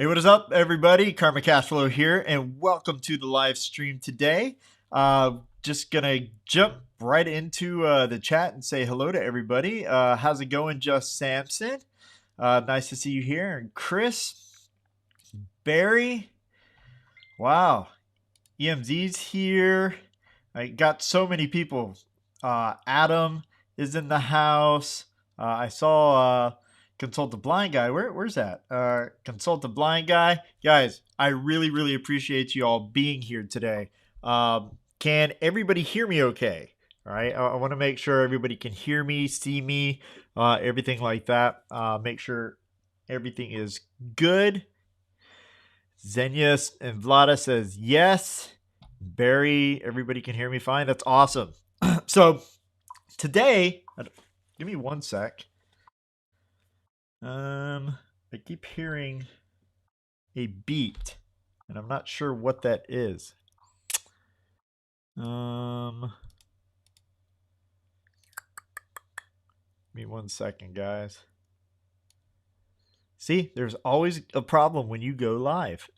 Hey, what is up, everybody? Karma Cashflow here, and welcome to the live stream today. Just gonna jump right into the chat and say hello to everybody. How's it going, Just Samson? Nice to see you here. And Chris, Barry, wow, EMZ's here. I got so many people. Adam is in the house. I saw Consult the Blind Guy. Where's that? Consult the Blind Guy. Guys, I really appreciate you all being here today. Can everybody hear me okay? All right. I want to make sure everybody can hear me, see me, everything like that. Make sure everything is good. Zenyas and Vlada says yes. Barry, everybody can hear me fine. That's awesome. So today, give me one sec. I keep hearing a beat, and I'm not sure what that is. Give me one second, guys. See, there's always a problem when you go live.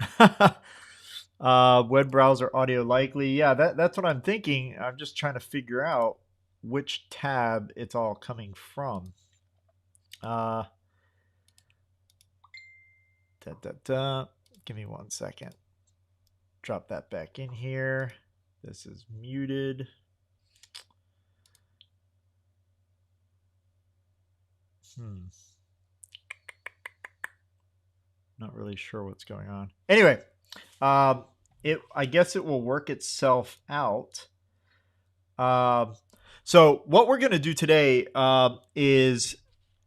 Web browser audio likely. Yeah, that's what I'm thinking. I'm just trying to figure out which tab it's all coming from. Give me one second. Drop that back in here. This is muted. Not really sure what's going on. Anyway, I guess it will work itself out. So what we're going to do today is,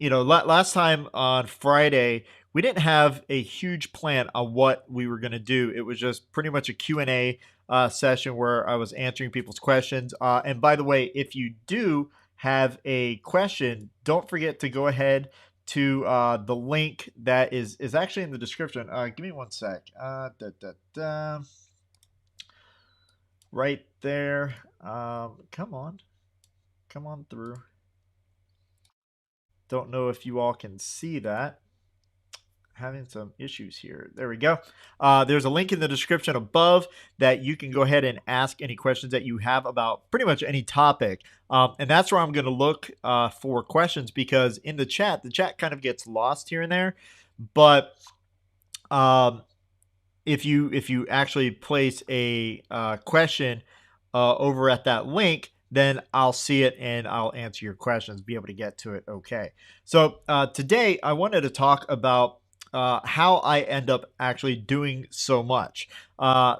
last time on Friday, we didn't have a huge plan on what we were going to do. It was just pretty much a Q&A session where I was answering people's questions. And by the way, if you do have a question, don't forget to go ahead to the link that is actually in the description. Give me one sec. Right there. Come on through. Don't know if you all can see that. Having some issues here. There we go. There's a link in the description above that you can go ahead and ask any questions that you have about pretty much any topic. And that's where I'm going to look for questions, because in the chat kind of gets lost here and there. But if you actually place a question over at that link, then I'll see it and I'll answer your questions, be able to get to it. Okay. So today I wanted to talk about how I end up actually doing so much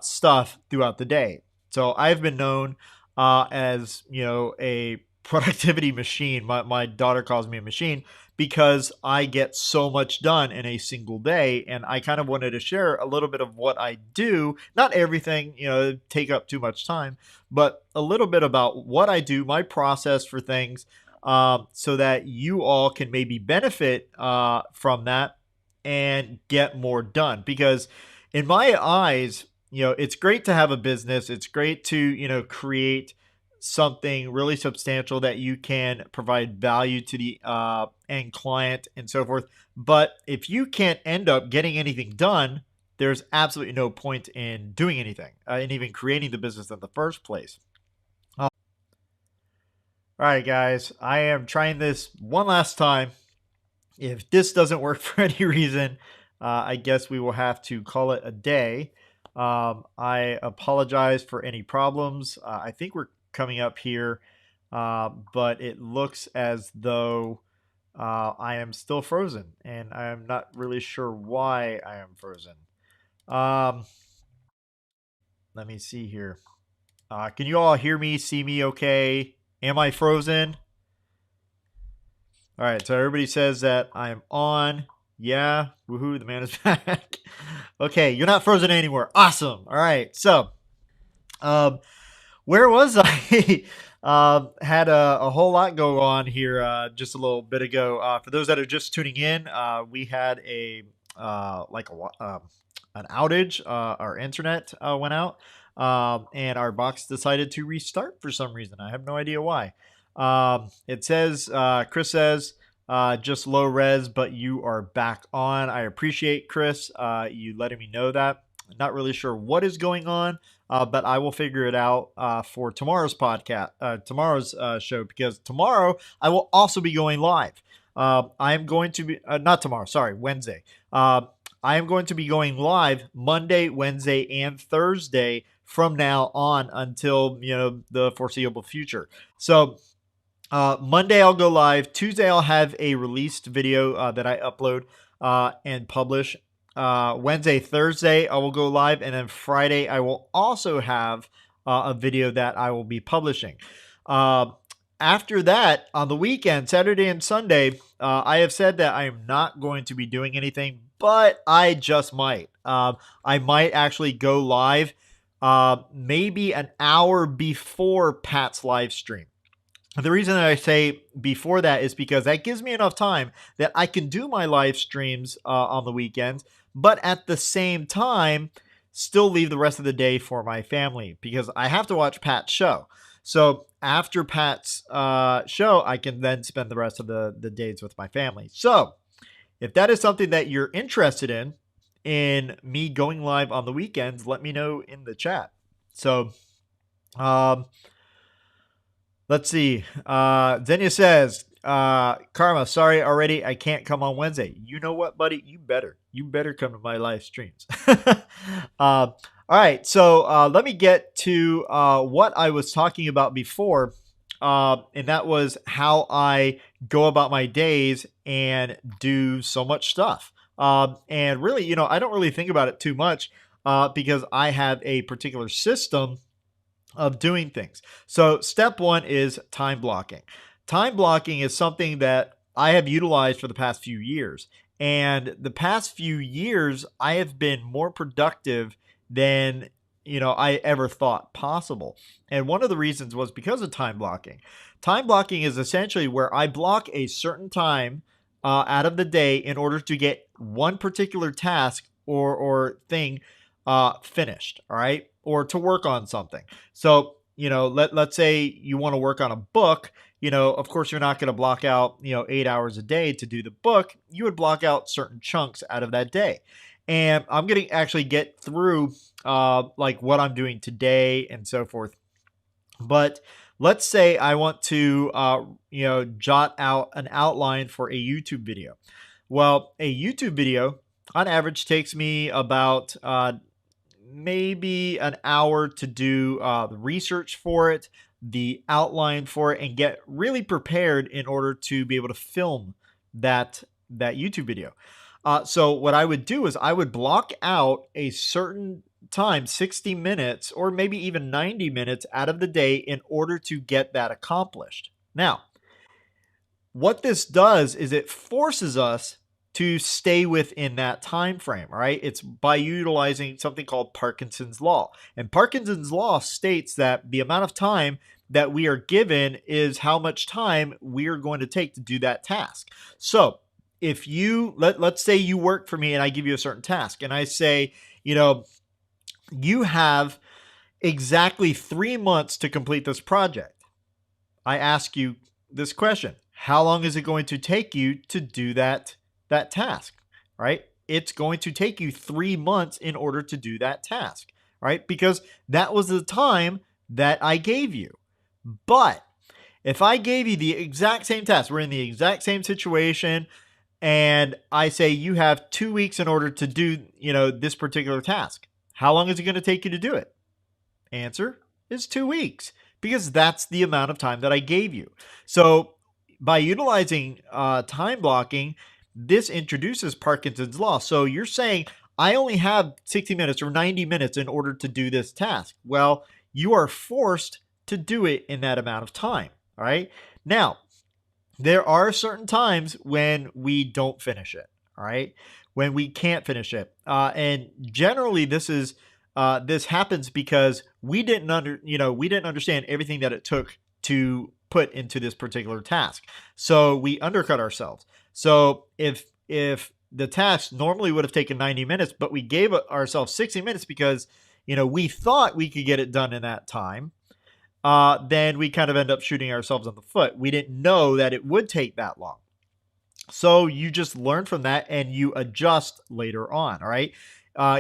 stuff throughout the day. So I've been known as, a productivity machine. My daughter calls me a machine because I get so much done in a single day. And I kind of wanted to share a little bit of what I do. Not everything, take up too much time, but a little bit about what I do, my process for things, so that you all can maybe benefit from that and get more done. Because in my eyes, it's great to have a business. It's great to, create something really substantial that you can provide value to the end client and so forth. But if you can't end up getting anything done, there's absolutely no point in doing anything and even creating the business in the first place. All right, guys, I am trying this one last time. If this doesn't work for any reason, I guess we will have to call it a day. I apologize for any problems. I think we're coming up here, but it looks as though I am still frozen, and I am not really sure why I am frozen. Let me see here. Can you all hear me, see me okay? Am I frozen? All right, so everybody says that I am on. Yeah, woohoo, the man is back. Okay, you're not frozen anymore. Awesome. All right, so where was I? Had a whole lot go on here just a little bit ago. For those that are just tuning in, we had an outage. Our internet went out, and our box decided to restart for some reason. I have no idea why. It says, Chris says, just low res, but you are back on. I appreciate, Chris, you letting me know that. Not really sure what is going on, but I will figure it out for tomorrow's podcast, tomorrow's show, because tomorrow I will also be going live. I am going to be, not tomorrow, sorry, Wednesday. I am going to be going live Monday, Wednesday, and Thursday from now on until, the foreseeable future. So Monday I'll go live. Tuesday I'll have a released video that I upload and publish. Wednesday, Thursday I will go live, and then Friday I will also have a video that I will be publishing. After that, on the weekend, Saturday and Sunday, I have said that I am not going to be doing anything, but I just might. I might actually go live maybe an hour before Pat's live stream. The reason that I say before that is because that gives me enough time that I can do my live streams on the weekends, but at the same time, still leave the rest of the day for my family, because I have to watch Pat's show. So after Pat's show, I can then spend the rest of the days with my family. So if that is something that you're interested in me going live on the weekends, let me know in the chat. So, let's see. Zenia says, Karma, sorry already, I can't come on Wednesday. You know what, buddy? You better come to my live streams. All right, so let me get to what I was talking about before, and that was how I go about my days and do so much stuff. And really, I don't really think about it too much because I have a particular system of doing things. So step one is time blocking. Time blocking is something that I have utilized for the past few years. And the past few years, I have been more productive than I ever thought possible. And one of the reasons was because of time blocking. Time blocking is essentially where I block a certain time out of the day in order to get one particular task or thing finished, all right? Or to work on something. So, let's say you want to work on a book. Of course, you're not going to block out, 8 hours a day to do the book. You would block out certain chunks out of that day. And I'm going to actually get through like what I'm doing today and so forth. But let's say I want to, jot out an outline for a YouTube video. Well, a YouTube video on average takes me about maybe an hour to do the research for it, the outline for it, and get really prepared in order to be able to film that YouTube video. So what I would do is I would block out a certain time, 60 minutes or maybe even 90 minutes out of the day in order to get that accomplished. Now, what this does is it forces us to stay within that time frame, right? It's by utilizing something called Parkinson's law. And Parkinson's law states that the amount of time that we are given is how much time we are going to take to do that task. So if you, let's say you work for me and I give you a certain task and I say, you have exactly 3 months to complete this project. I ask you this question: how long is it going to take you to do that task, right? It's going to take you 3 months in order to do that task, right? Because that was the time that I gave you. But if I gave you the exact same task, we're in the exact same situation, and I say you have 2 weeks in order to do, this particular task. How long is it going to take you to do it? Answer is 2 weeks, because that's the amount of time that I gave you. So by utilizing time blocking, this introduces Parkinson's law. So you're saying I only have 60 minutes or 90 minutes in order to do this task. Well, you are forced to do it in that amount of time. All right. Now, there are certain times when we don't finish it. All right. When we can't finish it. And generally this happens because we didn't understand everything that it took to put into this particular task. So we undercut ourselves. So if the task normally would have taken 90 minutes, but we gave ourselves 60 minutes because, we thought we could get it done in that time, then we kind of end up shooting ourselves in the foot. We didn't know that it would take that long. So you just learn from that and you adjust later on. All right.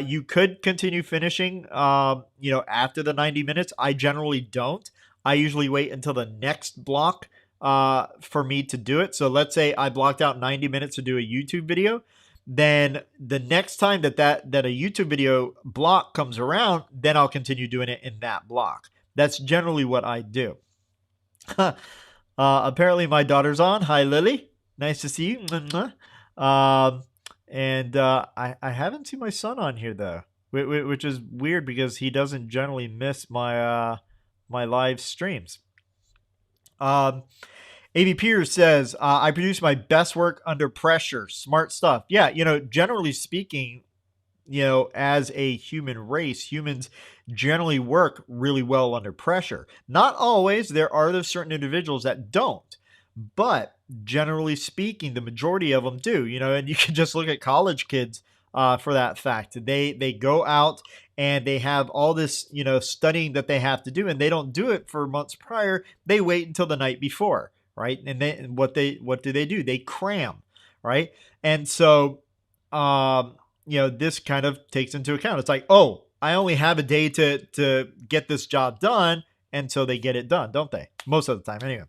You could continue finishing, after the 90 minutes. I generally don't. I usually wait until the next block for me to do it. So let's say I blocked out 90 minutes to do a YouTube video. Then the next time that a YouTube video block comes around, then I'll continue doing it in that block. That's generally what I do. Apparently my daughter's on. Hi, Lily. Nice to see you. And I haven't seen my son on here though, which is weird because he doesn't generally miss my live streams. AV Piers says, I produce my best work under pressure. Smart stuff. Yeah, generally speaking, as a human race, humans generally work really well under pressure. Not always. There are those certain individuals that don't. But generally speaking, the majority of them do, and you can just look at college kids for that fact. They go out and they have all this, studying that they have to do, and they don't do it for months prior. They wait until the night before, right? And what do they do? They cram, right? And so, this kind of takes into account. It's like, oh, I only have a day to get this job done, and so they get it done, don't they? Most of the time, anyway.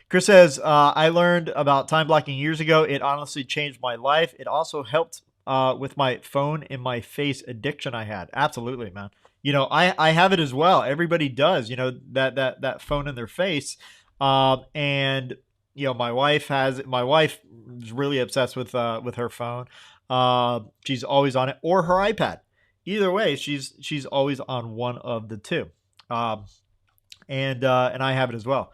Chris says, I learned about time blocking years ago. It honestly changed my life. It also helped with my phone in my face addiction I had. Absolutely, man. I have it as well. Everybody does, that phone in their face. And my wife has it. My wife is really obsessed with her phone. She's always on it, or her iPad. Either way, she's always on one of the two. And I have it as well.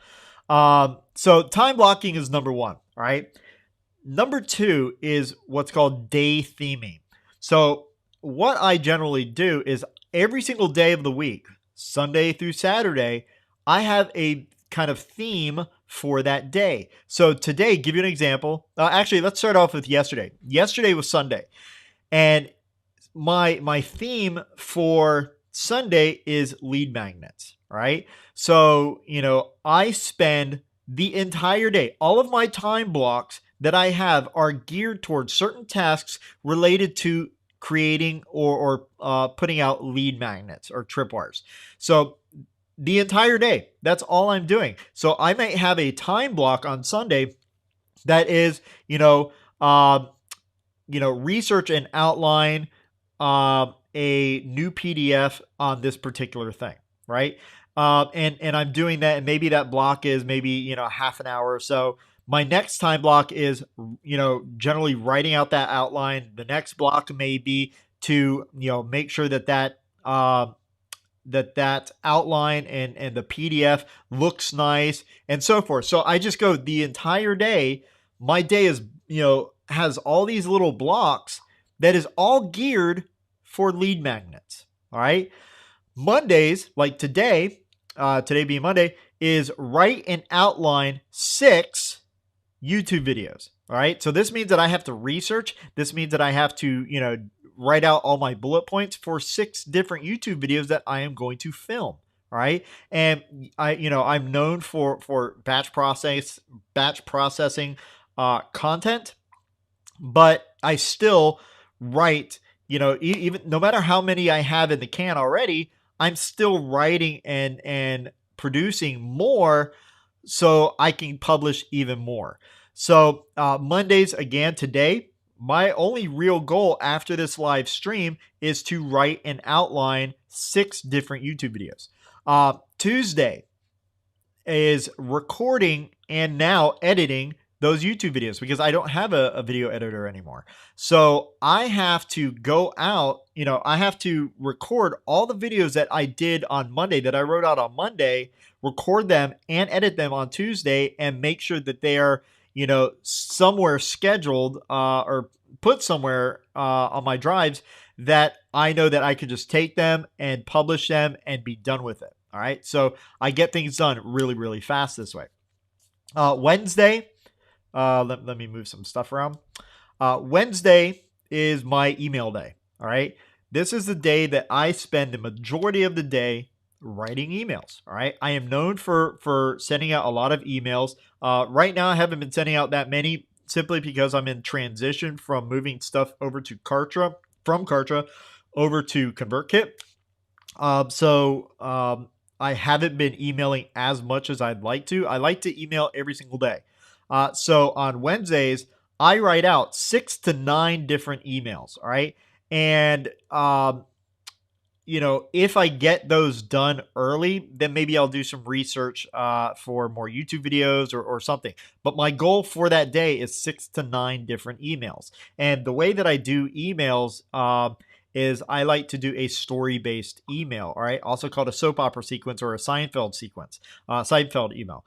So time blocking is number one, all right? Number two is what's called day theming. So what I generally do is every single day of the week, Sunday through Saturday, I have a kind of theme for that day. So today, give you an example. Actually, let's start off with yesterday. Yesterday was Sunday. And my theme for Sunday is lead magnets, right? So, I spend the entire day, all of my time blocks that I have are geared towards certain tasks related to creating or putting out lead magnets or tripwires. So the entire day, that's all I'm doing. So I might have a time block on Sunday that is, research and outline a new PDF on this particular thing, right? And I'm doing that, and maybe that block is maybe, half an hour or so. My next time block is, generally writing out that outline. The next block may be to, make sure that outline and the PDF looks nice and so forth. So I just go the entire day. My day is, has all these little blocks that is all geared for lead magnets. All right. Mondays, like today being Monday, is write and outline 6 YouTube videos. All right. So this means that I have to research. This means that I have to, write out all my bullet points for 6 different YouTube videos that I am going to film. All right. And I'm known for batch processing content, but I still write, even no matter how many I have in the can already, I'm still writing and producing more so I can publish even more. So Mondays, again, today, my only real goal after this live stream is to write and outline 6 different YouTube videos. Tuesday is recording and now editing those YouTube videos because I don't have a video editor anymore. So I have to go out, I have to record all the videos that I did on Monday, that I wrote out on Monday, record them and edit them on Tuesday, and make sure that they are, somewhere scheduled or put somewhere on my drives that I know that I could just take them and publish them and be done with it. All right. So I get things done really, really fast this way. Wednesday, let me move some stuff around. Wednesday is my email day. All right. This is the day that I spend the majority of the day writing emails. All right. I am known for sending out a lot of emails. Right now, I haven't been sending out that many simply because I'm in transition from moving stuff over to Kartra, from Kartra over to ConvertKit. I haven't been emailing as much as I'd like to. I like to email every single day. So on Wednesdays, I write out 6 to 9 different emails. All right. And if I get those done early, then maybe I'll do some research for more YouTube videos or something. But my goal for that day is 6 to 9 different emails. And the way that I do emails is I like to do a story-based email, all right? Also called a soap opera sequence or a Seinfeld sequence, Seinfeld email.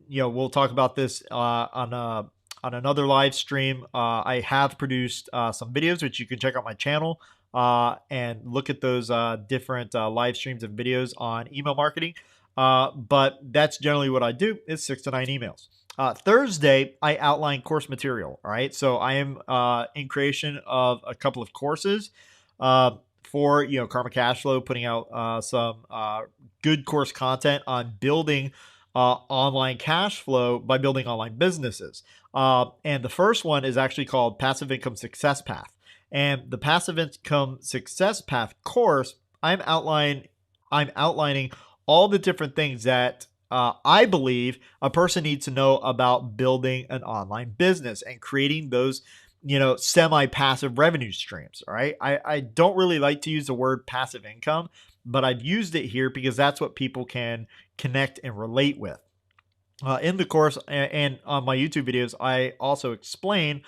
We'll talk about this on another live stream. I have produced some videos, which you can check out my channel. And look at those different live streams and videos on email marketing. But that's generally what I do is 6 to 9 emails. Thursday, I outline course material. All right. So I am in creation of a couple of courses for, Karma Cashflow, putting out some good course content on building online cash flow by building online businesses. And the first one is actually called Passive Income Success Path. And the Passive Income Success Path course, I'm outlining all the different things that I believe a person needs to know about building an online business and creating those, semi-passive revenue streams. All right. I don't really like to use the word passive income, but I've used it here because that's what people can connect and relate with. In the course and on my YouTube videos, I also explain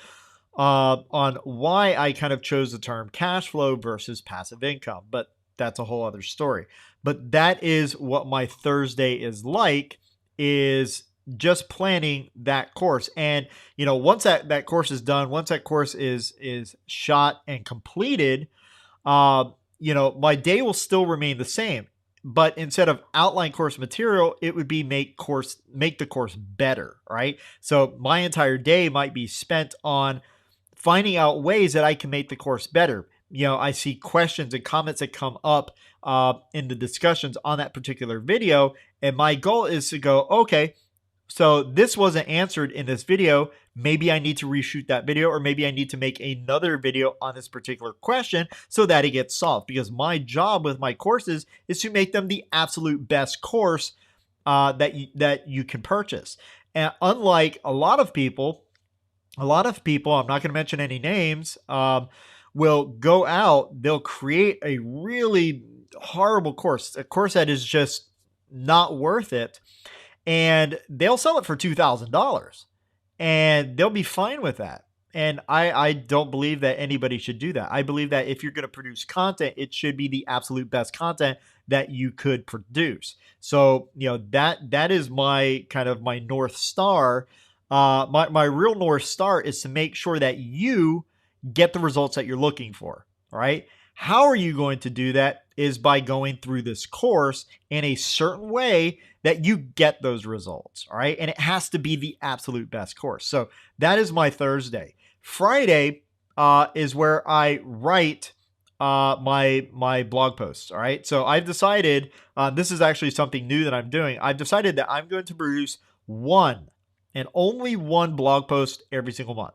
on why I kind of chose the term cash flow versus passive income, but that's a whole other story. But that is what my Thursday is like, is just planning that course. And, once that course is done, once that course is shot and completed, my day will still remain the same. But instead of outline course material, it would be make the course better, right? So my entire day might be spent on finding out ways that I can make the course better. I see questions and comments that come up in the discussions on that particular video. And my goal is to go, okay, so this wasn't answered in this video. Maybe I need to reshoot that video, or maybe I need to make another video on this particular question so that it gets solved. Because my job with my courses is to make them the absolute best course that you can purchase. And unlike a lot of people, I'm not going to mention any names, will go out, they'll create a really horrible course, a course that is just not worth it, and they'll sell it for $2,000, and they'll be fine with that. And I don't believe that anybody should do that. I believe that if you're going to produce content, it should be the absolute best content that you could produce. So, that is my kind of my North Star. My real North Star is to make sure that you get the results that you're looking for. All right. How are you going to do that? Is by going through this course in a certain way that you get those results. All right. And it has to be the absolute best course. So that is my Thursday. Friday is where I write my blog posts. All right. So I've decided, this is actually something new that I'm doing. I've decided that I'm going to produce one and only one blog post every single month.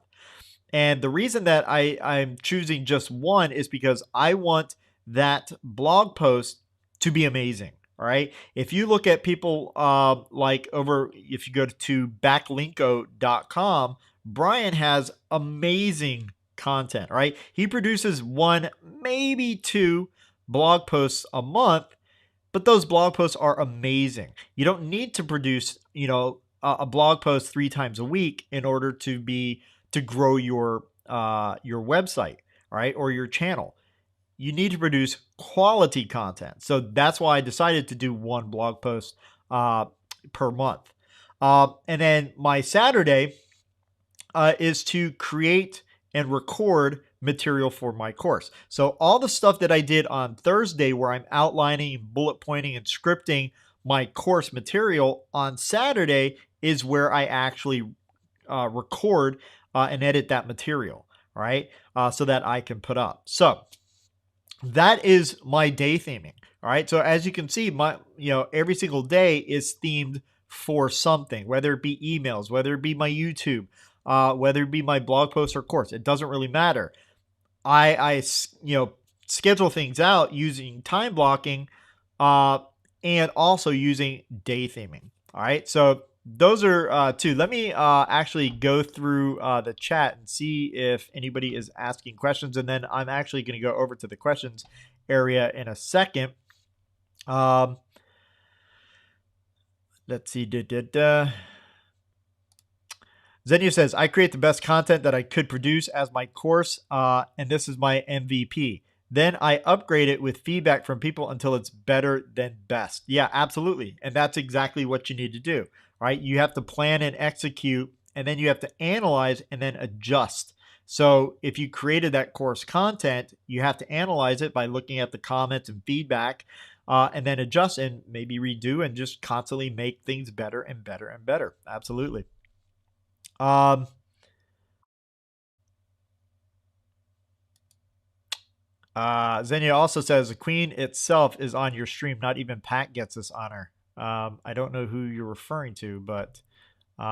And the reason that I'm choosing just one is because I want that blog post to be amazing. All right. If you look at people if you go to backlinko.com, Brian has amazing content, right? He produces 1, maybe 2 blog posts a month, but those blog posts are amazing. You don't need to produce, a blog post 3 times a week in order to grow your website, right? Or your channel. You need to produce quality content. So that's why I decided to do 1 blog post per month. And then my Saturday is to create and record material for my course. So all the stuff that I did on Thursday, where I'm outlining, bullet pointing, and scripting my course material, on Saturday is where I actually record and edit that material, right? So that I can put up. So that is my day theming. All right. So as you can see, every single day is themed for something, whether it be emails, whether it be my YouTube, whether it be my blog post or course. It doesn't really matter. I schedule things out using time blocking, and also using day theming. All right. So those are two. Let me actually go through the chat and see if anybody is asking questions. And then I'm actually going to go over to the questions area in a second. Let's see. Xenia says, I create the best content that I could produce as my course, and this is my MVP. Then I upgrade it with feedback from people until it's better than best. Yeah, absolutely. And that's exactly what you need to do, right? You have to plan and execute, and then you have to analyze and then adjust. So if you created that course content, you have to analyze it by looking at the comments and feedback, and then adjust and maybe redo and just constantly make things better and better and better. Absolutely. Xenia also says the queen itself is on your stream. Not even Pat gets this honor. I don't know who you're referring to, but maybe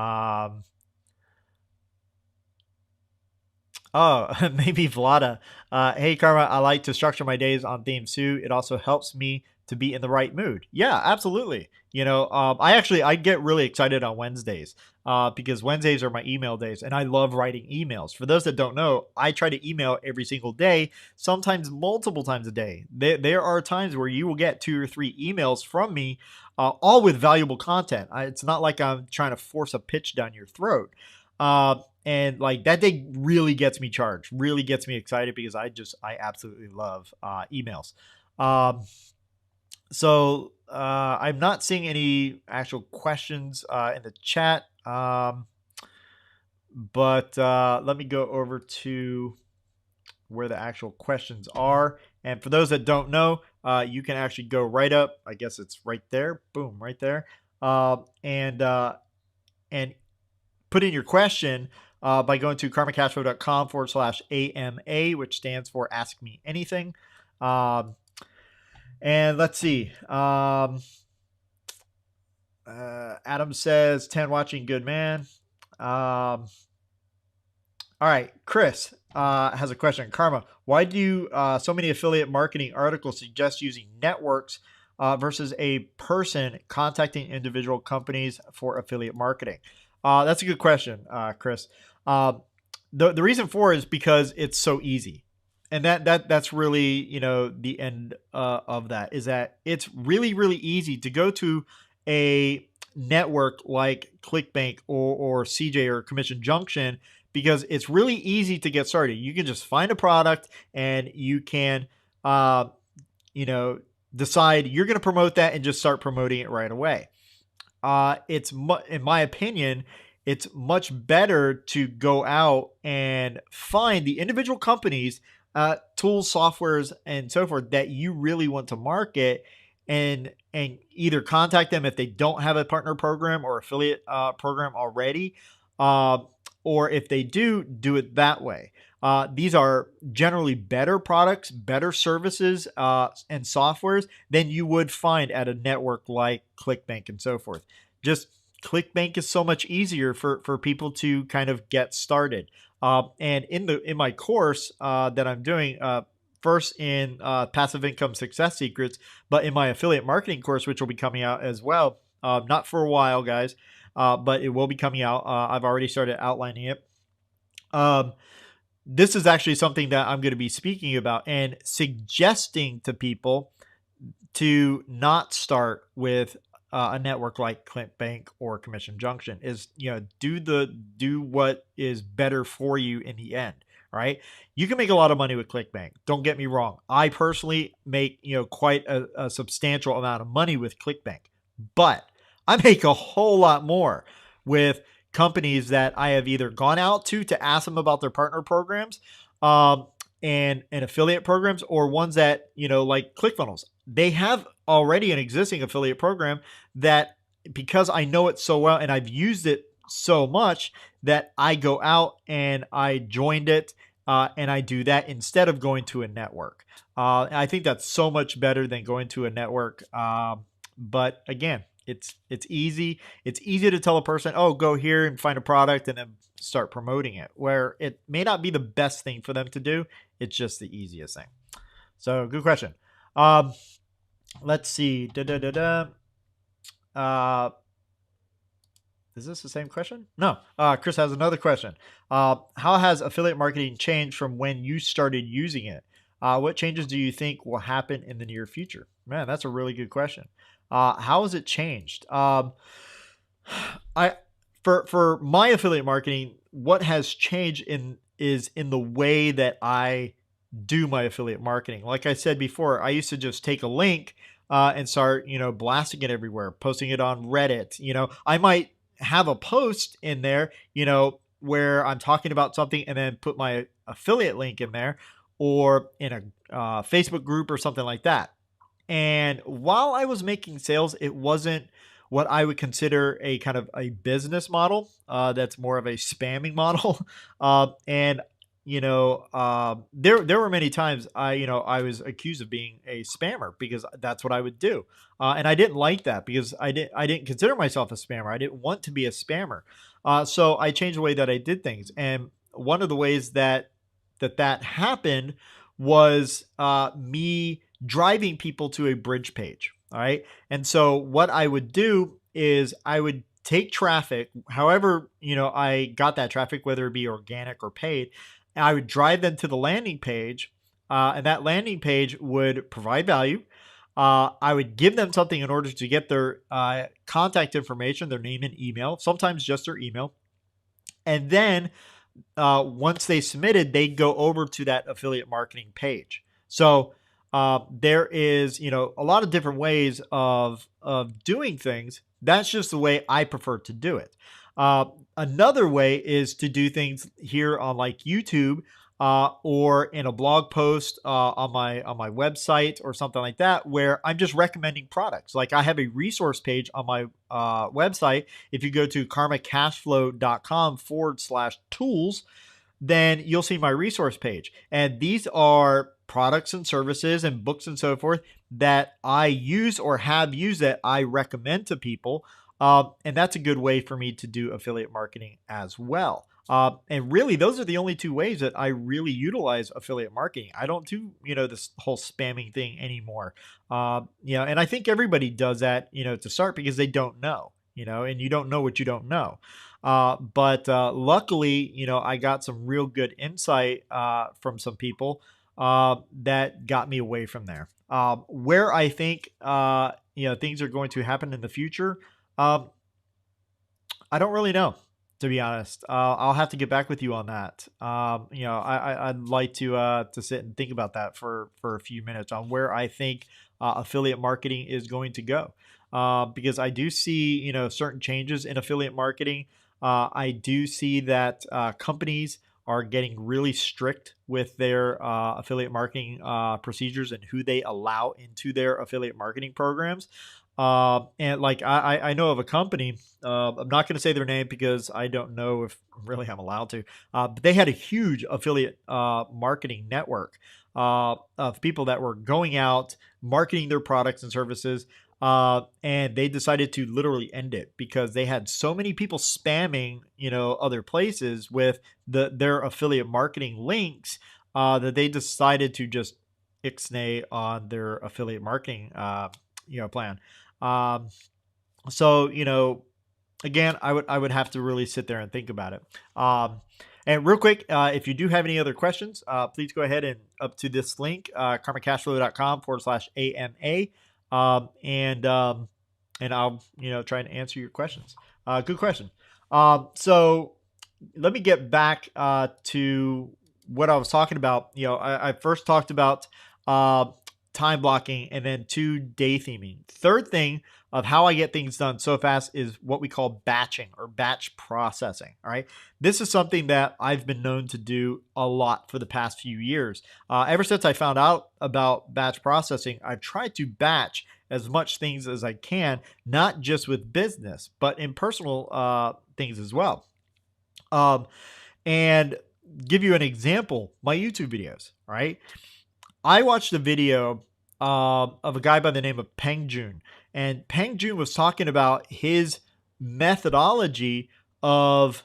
Vlada. Hey, Karma, I like to structure my days on theme too. It also helps me to be in the right mood. Yeah, absolutely. I get really excited on Wednesdays because Wednesdays are my email days, and I love writing emails. For those that don't know, I try to email every single day, sometimes multiple times a day. There are times where you will get 2 or 3 emails from me, all with valuable content. It's not like I'm trying to force a pitch down your throat. And like that day really gets me charged, really gets me excited because I absolutely love emails. So I'm not seeing any actual questions in the chat. But let me go over to where the actual questions are. And for those that don't know, you can actually go right up. I guess it's right there. Boom, right there. And put in your question by going to karmacashflow.com/AMA, which stands for Ask Me Anything. And let's see. Adam says, 10 watching, good man. All right. Chris has a question. Karma, why do so many affiliate marketing articles suggest using networks versus a person contacting individual companies for affiliate marketing? That's a good question, Chris. The reason for it is because it's so easy. And that's really, the end of that is that it's really, really easy to go to a network like ClickBank or CJ or Commission Junction because it's really easy to get started. You can just find a product and you can, decide you're going to promote that and just start promoting it right away. In my opinion, it's much better to go out and find the individual companies, tools, softwares, and so forth that you really want to market, and either contact them if they don't have a partner program or affiliate program already, or if they do it that way. These are generally better products, better services, and softwares than you would find at a network like ClickBank and so forth. Just ClickBank is so much easier for people to kind of get started. And in my course that I'm doing, first in Passive Income Success Secrets, but in my affiliate marketing course, which will be coming out as well, not for a while, guys, but it will be coming out. I've already started outlining it. This is actually something that I'm going to be speaking about and suggesting to people to not start with a network like ClickBank or Commission Junction. Is do what is better for you in the end, right? You can make a lot of money with ClickBank. Don't get me wrong. I personally make quite a substantial amount of money with ClickBank, but I make a whole lot more with companies that I have either gone out to ask them about their partner programs, and affiliate programs, or ones that, like ClickFunnels. They have already an existing affiliate program that, because I know it so well and I've used it so much, that I go out and I joined it and I do that instead of going to a network. I think that's so much better than going to a network. But again, it's easy. It's easy to tell a person, oh, go here and find a product and then start promoting it, where it may not be the best thing for them to do. It's just the easiest thing. So good question. Let's see. Is this the same question? No. Chris has another question. How has affiliate marketing changed from when you started using it? What changes do you think will happen in the near future? Man, that's a really good question. How has it changed? For my affiliate marketing, what has changed is in the way that I do my affiliate marketing. Like I said before, I used to just take a link and start, blasting it everywhere, posting it on Reddit. I might have a post in there, where I'm talking about something and then put my affiliate link in there or in a Facebook group or something like that. And while I was making sales, it wasn't what I would consider a kind of a business model. That's more of a spamming model. And there were many times I was accused of being a spammer because that's what I would do, and I didn't like that because I didn't consider myself a spammer. I didn't want to be a spammer, so I changed the way that I did things. And one of the ways that happened was me driving people to a bridge page. All right, and so what I would do is I would take traffic, however I got that traffic, whether it be organic or paid. And I would drive them to the landing page, and that landing page would provide value. I would give them something in order to get their contact information, their name and email, sometimes just their email. And then once they submitted, they'd go over to that affiliate marketing page. So there is, a lot of different ways of doing things. That's just the way I prefer to do it. Another way is to do things here on like YouTube or in a blog post on my website or something like that, where I'm just recommending products. Like I have a resource page on my website. If you go to karmacashflow.com/tools, then you'll see my resource page. And these are products and services and books and so forth that I use or have used that I recommend to people. And that's a good way for me to do affiliate marketing as well. And really, those are the only two ways that I really utilize affiliate marketing. I don't do, this whole spamming thing anymore. And I think everybody does that, to start because they don't know, and you don't know what you don't know. But luckily, I got some real good insight from some people that got me away from there. Where I think, things are going to happen in the future, I don't really know, to be honest. I'll have to get back with you on that. I'd like to sit and think about that for a few minutes on where I think affiliate marketing is going to go. Because I do see, certain changes in affiliate marketing. I do see that companies are getting really strict with their affiliate marketing procedures and who they allow into their affiliate marketing programs. And like I know of a company, I'm not going to say their name because I don't know if really I'm allowed to, but they had a huge affiliate marketing network of people that were going out marketing their products and services. And they decided to literally end it because they had so many people spamming, other places with their affiliate marketing links that they decided to just ixnay on their affiliate marketing, plan. So, again, I would have to really sit there and think about it. And real quick, if you do have any other questions, please go ahead and up to this link, karmacashflow.com/AMA. And I'll, try and answer your questions. Good question. So let me get back, to what I was talking about. I first talked about, time blocking and then 2-day theming. Third thing of how I get things done so fast is what we call batching or batch processing. All right. This is something that I've been known to do a lot for the past few years. Ever since I found out about batch processing, I've tried to batch as much things as I can, not just with business, but in personal things as well. And give you an example, my YouTube videos, right? I watched a video of a guy by the name of Peng Joon, and Peng Joon was talking about his methodology of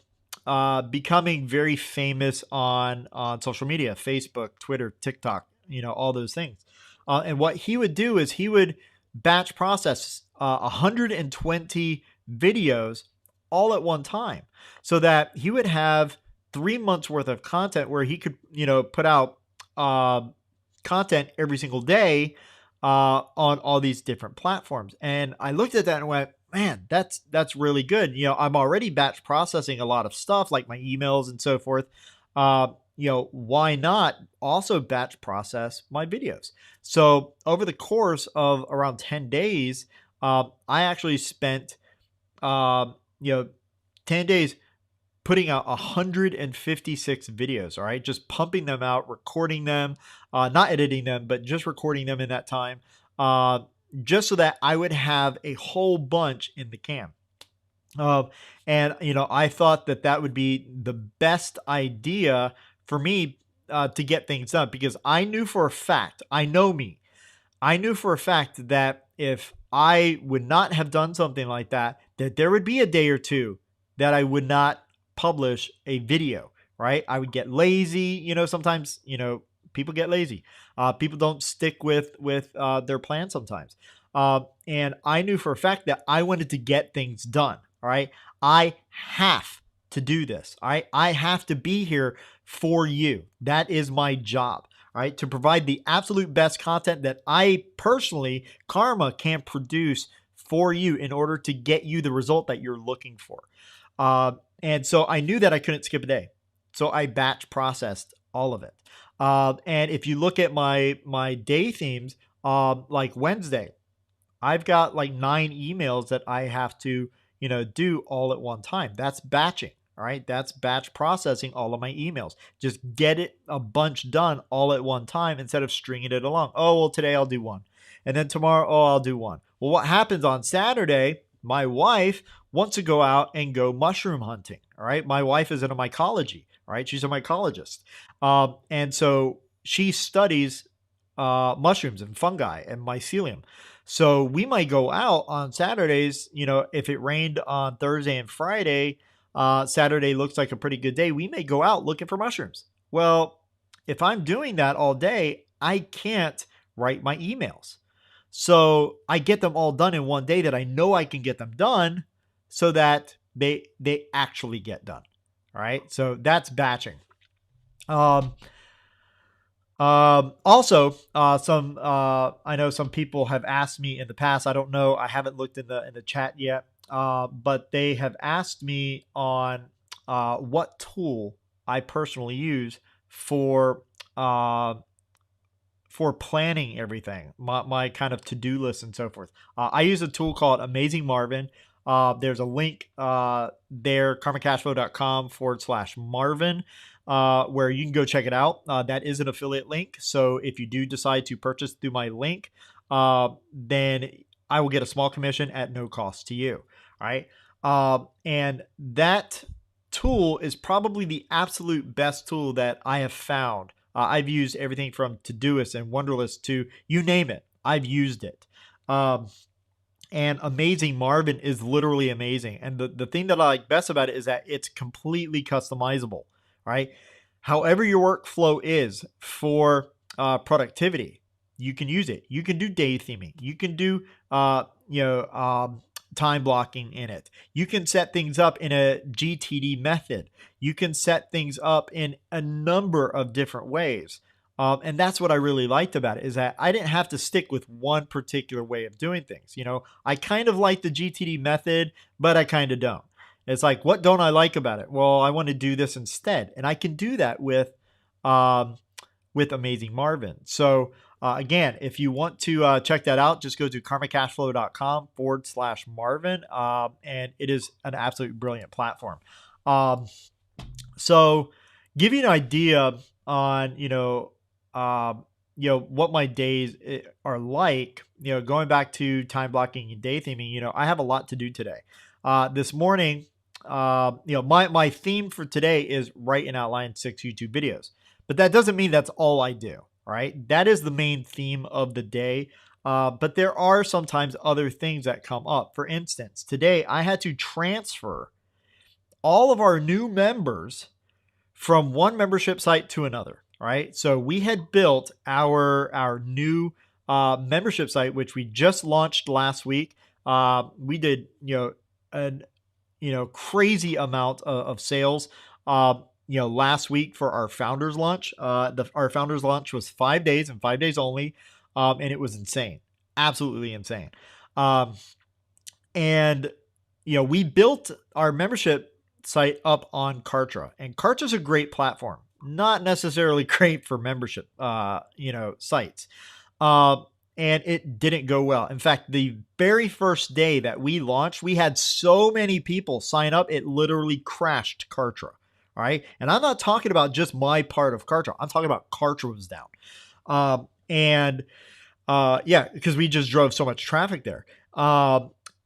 becoming very famous on social media, Facebook, Twitter, TikTok, all those things. And what he would do is he would batch process 120 videos all at one time, so that he would have 3 months worth of content where he could, put out content every single day on all these different platforms. And I looked at that and went, man, that's really good. I'm already batch processing a lot of stuff like my emails and so forth. Why not also batch process my videos? So over the course of around 10 days, I actually spent, 10 days putting out 156 videos, all right? Just pumping them out, recording them, not editing them, but just recording them in that time, just so that I would have a whole bunch in the can. And, I thought that would be the best idea for me to get things done, because I knew for a fact, I know me, I knew for a fact that if I would not have done something like that there would be a day or two that I would not publish a video, right? I would get lazy. Sometimes, people get lazy. People don't stick with their plan sometimes. And I knew for a fact that I wanted to get things done. All right. I have to do this. All right. I have to be here for you. That is my job. All right. To provide the absolute best content that I personally, Karma, can produce for you in order to get you the result that you're looking for. And so I knew that I couldn't skip a day. So I batch processed all of it. And if you look at my day themes, like Wednesday, I've got like 9 emails that I have to, do all at one time. That's batching. All right. That's batch processing all of my emails. Just get it a bunch done all at one time instead of stringing it along. Oh, well, today I'll do one. And then tomorrow, I'll do one. Well, what happens on Saturday, my wife wants to go out and go mushroom hunting. All right. My wife is in a mycology. All right. She's a mycologist. And so she studies mushrooms and fungi and mycelium. So we might go out on Saturdays. If it rained on Thursday and Friday, Saturday looks like a pretty good day. We may go out looking for mushrooms. Well, if I'm doing that all day, I can't write my emails. So I get them all done in one day that I know I can get them done, so that they actually get done. All right. So that's batching. Also, I know some people have asked me in the past. I don't know. I haven't looked in the chat yet. But they have asked me on what tool I personally use for planning everything, my kind of to-do list and so forth. I use a tool called 𝐻𝐸𝐸. There's a link there, karmacashflow.com/Marvin, where you can go check it out. That is an affiliate link. So if you do decide to purchase through my link, then I will get a small commission at no cost to you. All right. And that tool is probably the absolute best tool that I have found. I've used everything from Todoist and Wunderlist to you name it. I've used it. And 𝐻𝐸𝐸 is literally amazing. And the thing that I like best about it is that it's completely customizable, right? However your workflow is for productivity, you can use it. You can do day theming. You can do, time blocking in it. You can set things up in a GTD method. You can set things up in a number of different ways. And that's what I really liked about it, is that I didn't have to stick with one particular way of doing things. I kind of like the GTD method, but I kind of don't. It's like, what don't I like about it? Well, I want to do this instead. And I can do that with 𝐻𝐸𝐸. So again, if you want to check that out, just go to karmacashflow.com/Marvin. And it is an absolutely brilliant platform. So give you an idea on, what my days are like, going back to time blocking and day theming, I have a lot to do today. This morning, my theme for today is write and outline 6 YouTube videos, but that doesn't mean that's all I do. Right? That is the main theme of the day. But there are sometimes other things that come up. For instance, today I had to transfer all of our new members from one membership site to another. Right? So we had built our new membership site, which we just launched last week. We did an crazy amount of sales. Last week for our founders launch. Our founders launch was 5 days and 5 days only, and it was insane, absolutely insane. And we built our membership site up on Kartra, and Kartra is a great platform, not necessarily great for membership, sites. And it didn't go well. In fact, the very first day that we launched, we had so many people sign up, it literally crashed Kartra. All right. And I'm not talking about just my part of Kartra. I'm talking about Kartra was down. Because we just drove so much traffic there.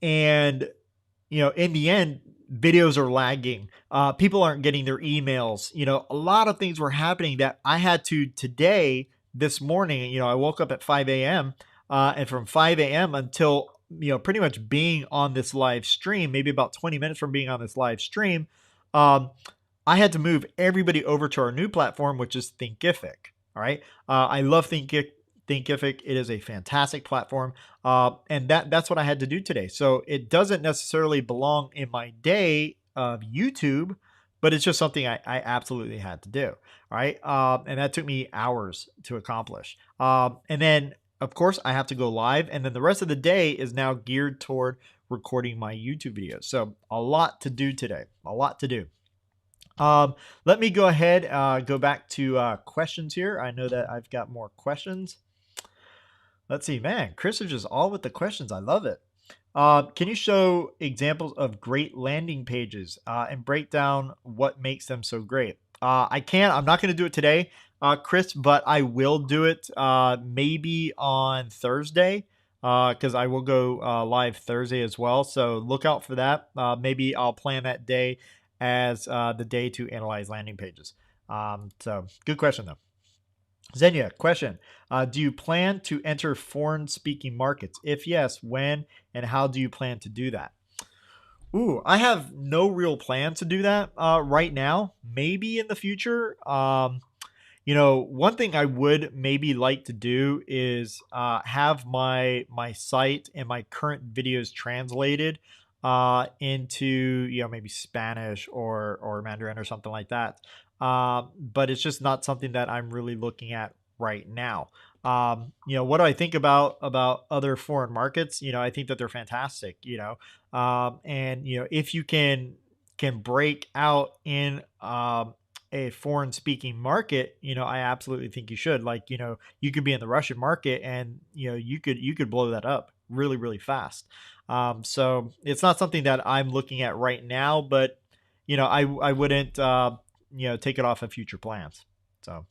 In the end, videos are lagging. People aren't getting their emails. A lot of things were happening that I had to today, this morning. I woke up at 5 a.m. And from 5 a.m. until, pretty much being on this live stream, maybe about 20 minutes from being on this live stream, I had to move everybody over to our new platform, which is Thinkific. All right. I love Thinkific. It is a fantastic platform. And that's what I had to do today. So it doesn't necessarily belong in my day of YouTube, but it's just something I absolutely had to do. All right. And that took me hours to accomplish. And then, of course, I have to go live. And then the rest of the day is now geared toward recording my YouTube videos. So a lot to do today. A lot to do. Let me go ahead, go back to questions here. I know that I've got more questions. Let's see, man, Chris is just all with the questions. I love it. Can you show examples of great landing pages and break down what makes them so great? I can. I'm not going to do it today, Chris, but I will do it maybe on Thursday because I will go live Thursday as well. So look out for that. Maybe I'll plan that day as the day to analyze landing pages. So good question though. Xenia, question. Do you plan to enter foreign speaking markets? If yes, when and how do you plan to do that? Ooh, I have no real plan to do that right now. Maybe in the future. One thing I would maybe like to do is have my site and my current videos translated into maybe Spanish or Mandarin or something like that. But it's just not something that I'm really looking at right now. What do I think about other foreign markets? I think that they're fantastic. If you can break out in a foreign speaking market, I absolutely think you should. Like, you could be in the Russian market and you could blow that up really, really fast. So it's not something that I'm looking at right now, but I wouldn't take it off of future plans. So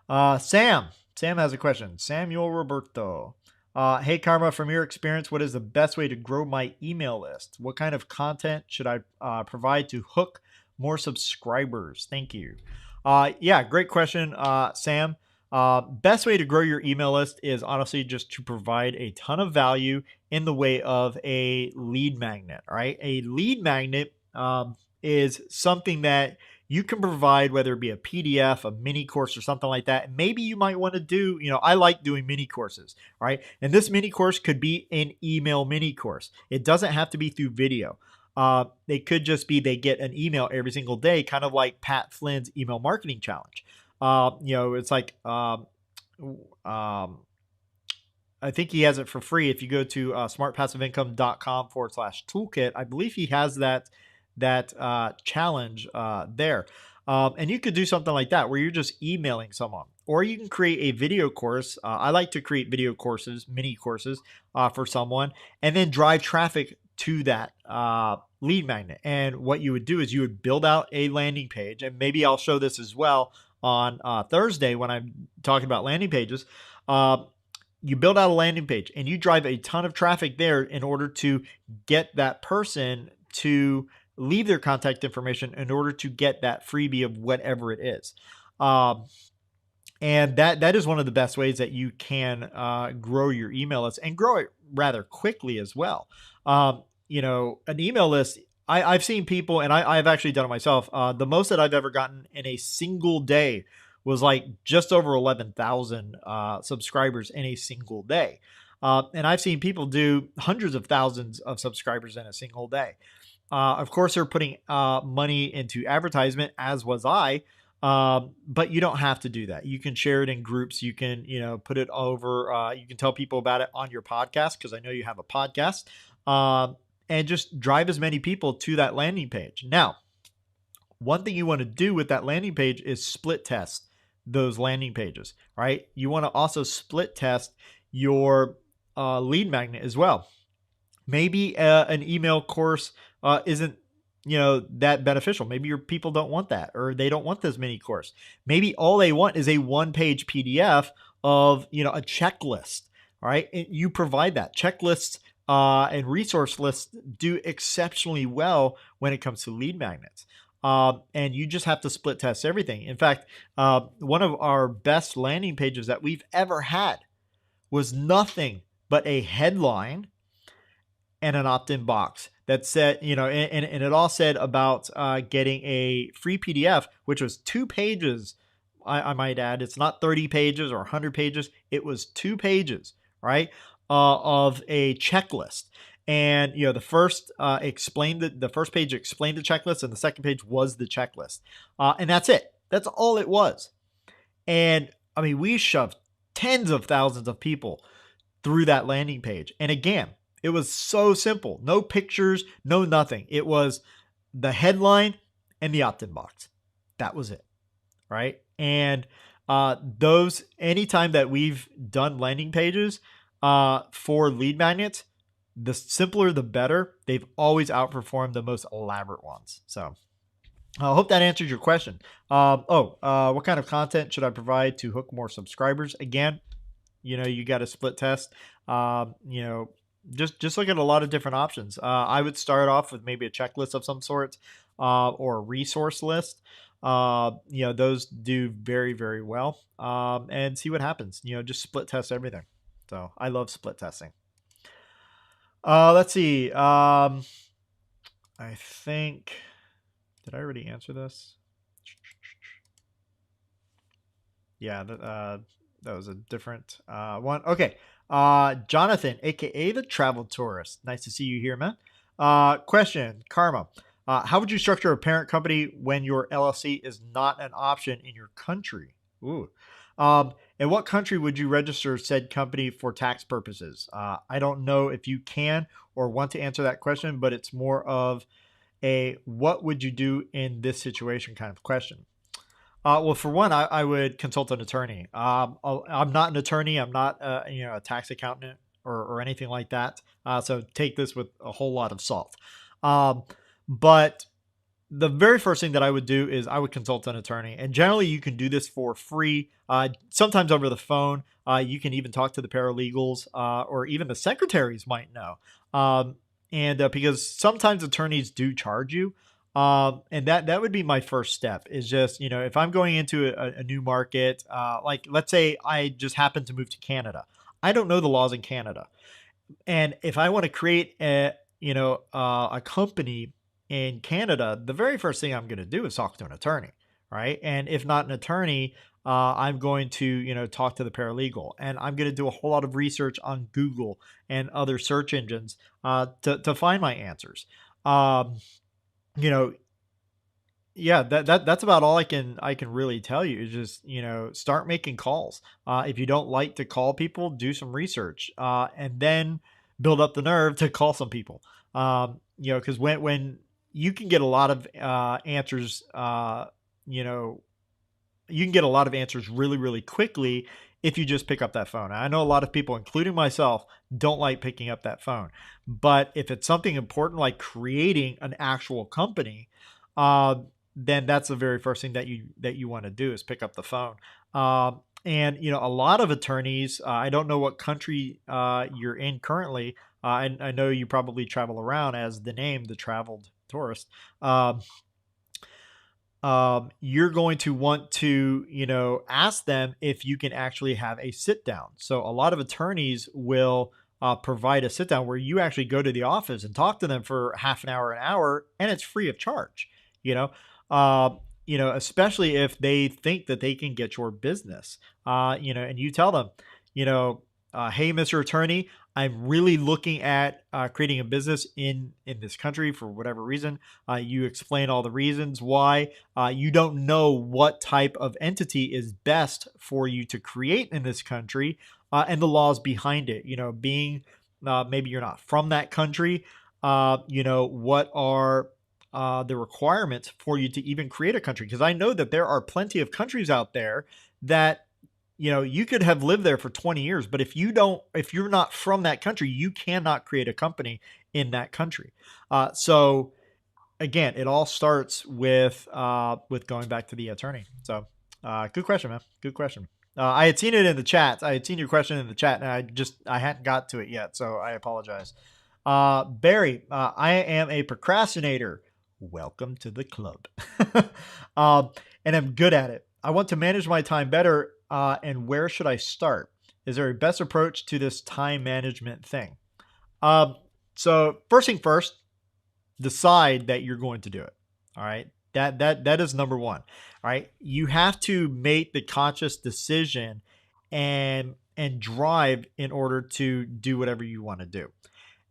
Sam has a question. Samuel Roberto. Hey Karma, from your experience, what is the best way to grow my email list? What kind of content should I provide to hook more subscribers? Thank you. Yeah, great question, Sam. Best way to grow your email list is honestly just to provide a ton of value in the way of a lead magnet. All right, a lead magnet is something that you can provide, whether it be a PDF, a mini course, or something like that. Maybe you might want to do, I like doing mini courses, right? And this mini course could be an email mini course. It doesn't have to be through video. It could just be they get an email every single day, kind of like Pat Flynn's email marketing challenge. It's like, I think he has it for free. If you go to smartpassiveincome.com/toolkit, I believe he has that challenge there. And you could do something like that where you're just emailing someone, or you can create a video course. I like to create video courses, mini courses for someone, and then drive traffic to that lead magnet. And what you would do is you would build out a landing page, and maybe I'll show this as well on Thursday when I'm talking about landing pages. You build out a landing page and you drive a ton of traffic there in order to get that person to leave their contact information in order to get that freebie of whatever it is. And that is one of the best ways that you can grow your email list and grow it rather quickly as well. An email list, I've seen people, and I've actually done it myself. The most that I've ever gotten in a single day was like just over 11,000 subscribers in a single day. And I've seen people do hundreds of thousands of subscribers in a single day. Of course, they're putting money into advertisement, as was I. But you don't have to do that. You can share it in groups. You can, put it over. You can tell people about it on your podcast, because I know you have a podcast, and just drive as many people to that landing page. Now, one thing you want to do with that landing page is split test those landing pages, right? You want to also split test your lead magnet as well. Maybe an email course isn't that beneficial. Maybe your people don't want that, or they don't want this mini course. Maybe all they want is a one-page PDF of, a checklist. All right. And you provide that. Checklists and resource lists do exceptionally well when it comes to lead magnets. And you just have to split test everything. In fact, one of our best landing pages that we've ever had was nothing but a headline and an opt-in box that said, and it all said about getting a free PDF, which was 2 pages. I might add, it's not 30 pages or 100 pages. It was 2 pages, right, of a checklist. And the first the first page explained the checklist, and the second page was the checklist, and that's it. That's all it was. And I mean, we shoved tens of thousands of people through that landing page. And again, it was so simple. No pictures, no nothing. It was the headline and the opt-in box. That was it, right? And anytime that we've done landing pages for lead magnets, the simpler the better. They've always outperformed the most elaborate ones. So I hope that answers your question. What kind of content should I provide to hook more subscribers? Again, you got to split test. Just look at a lot of different options. I would start off with maybe a checklist of some sort, or a resource list. Those do very, very well. And see what happens. Just split test everything. So I love split testing. Let's see. I think, did I already answer this? Yeah, that was a different one. Okay. Jonathan, aka the Travel Tourist. Nice to see you here, man. Question, Karma. How would you structure a parent company when your LLC is not an option in your country? Ooh. In what country would you register said company for tax purposes? I don't know if you can or want to answer that question, but it's more of a what would you do in this situation kind of question. Well, for one, I would consult an attorney. I'm not an attorney. I'm not a tax accountant or anything like that. So take this with a whole lot of salt. But the very first thing that I would do is I would consult an attorney. And generally, you can do this for free, sometimes over the phone. You can even talk to the paralegals, or even the secretaries might know. Because sometimes attorneys do charge you. And that would be my first step, is just, if I'm going into a new market, like let's say I just happen to move to Canada. I don't know the laws in Canada. And if I want to create a company in Canada, the very first thing I'm going to do is talk to an attorney, right? And if not an attorney, I'm going to, talk to the paralegal, and I'm going to do a whole lot of research on Google and other search engines, to find my answers. That's about all I can really tell you, is just, start making calls. If you don't like to call people, do some research, and then build up the nerve to call some people. Because when you can get a lot of answers, you can get a lot of answers really, really quickly if you just pick up that phone. I know a lot of people, including myself, don't like picking up that phone. But if it's something important like creating an actual company, then that's the very first thing that you want to do, is pick up the phone. And a lot of attorneys, I don't know what country you're in currently, I know you probably travel around as the name, the traveled tourist. Um, you're going to want to, ask them if you can actually have a sit down. So a lot of attorneys will provide a sit down where you actually go to the office and talk to them for half an hour, and it's free of charge. You know, uh, especially if they think that they can get your business. And you tell them, you know, hey, Mr. Attorney, I'm really looking at creating a business in this country for whatever reason. You explain all the reasons why. You don't know what type of entity is best for you to create in this country, and the laws behind it. Being maybe you're not from that country. What are the requirements for you to even create a country? Because I know that there are plenty of countries out there that you could have lived there for 20 years, but if you're not from that country, you cannot create a company in that country. So again, it all starts with going back to the attorney. So good question, man. Good question. I had seen it in the chat. I had seen your question in the chat, and I hadn't got to it yet, so I apologize. Barry, I am a procrastinator. Welcome to the club. And I'm good at it. I want to manage my time better. And where should I start? Is there a best approach to this time management thing? So first thing first, decide that you're going to do it. All right. That is number one. All right. You have to make the conscious decision and drive in order to do whatever you want to do.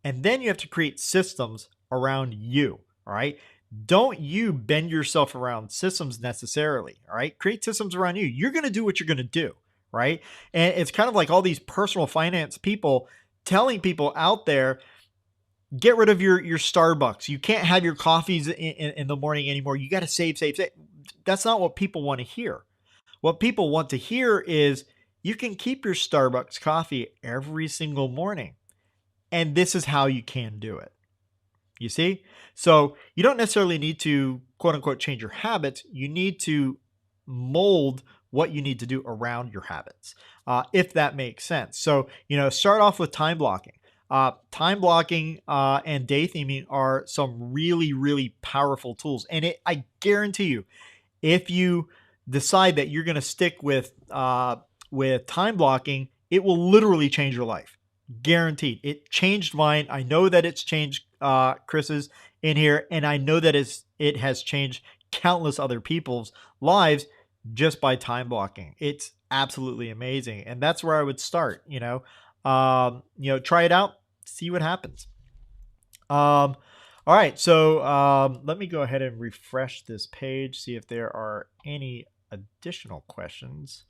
And then you have to create systems around you. All right. Don't you bend yourself around systems necessarily. All right. Create systems around you. You're going to do what you're going to do. Right. And it's kind of like all these personal finance people telling people out there, get rid of your Starbucks. You can't have your coffees in the morning anymore. You got to save. That's not what people want to hear. What people want to hear is you can keep your Starbucks coffee every single morning. And this is how you can do it. You see? So you don't necessarily need to, quote unquote, change your habits. You need to mold what you need to do around your habits, if that makes sense. So, start off with time blocking. Time blocking and day theming are some really, really powerful tools. And I guarantee you, if you decide that you're going to stick with time blocking, it will literally change your life. Guaranteed. It changed mine. I know that it's changed Chris's in here, and I know that it has changed countless other people's lives just by time blocking. It's absolutely amazing, and that's where I would start. Try it out, see what happens. All right, so let me go ahead and refresh this page, see if there are any additional questions.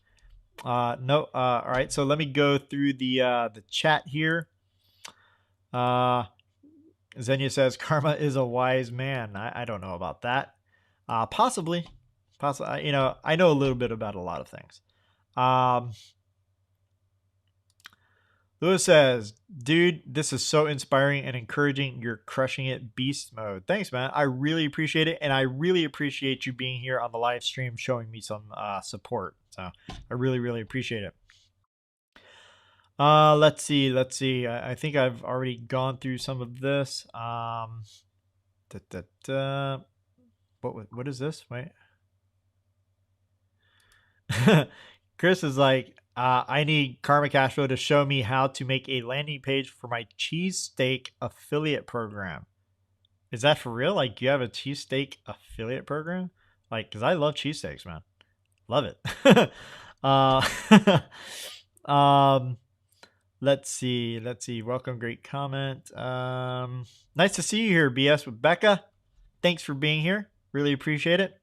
No. All right. So let me go through the chat here. Xenia says karma is a wise man. I don't know about that. Possibly. I know a little bit about a lot of things. Lewis says, dude, this is so inspiring and encouraging. You're crushing it, beast mode. Thanks, man. I really appreciate it. And I really appreciate you being here on the live stream, showing me some support. So I really, really appreciate it. Let's see. I think I've already gone through some of this. What is this? Wait. Chris is like, I need Karma Cashflow to show me how to make a landing page for my cheesesteak affiliate program. Is that for real? Like, do you have a cheesesteak affiliate program? Like, because I love cheesesteaks, man. Love it. Let's see. Welcome. Great comment. Nice to see you here, BS with Becca. Thanks for being here. Really appreciate it.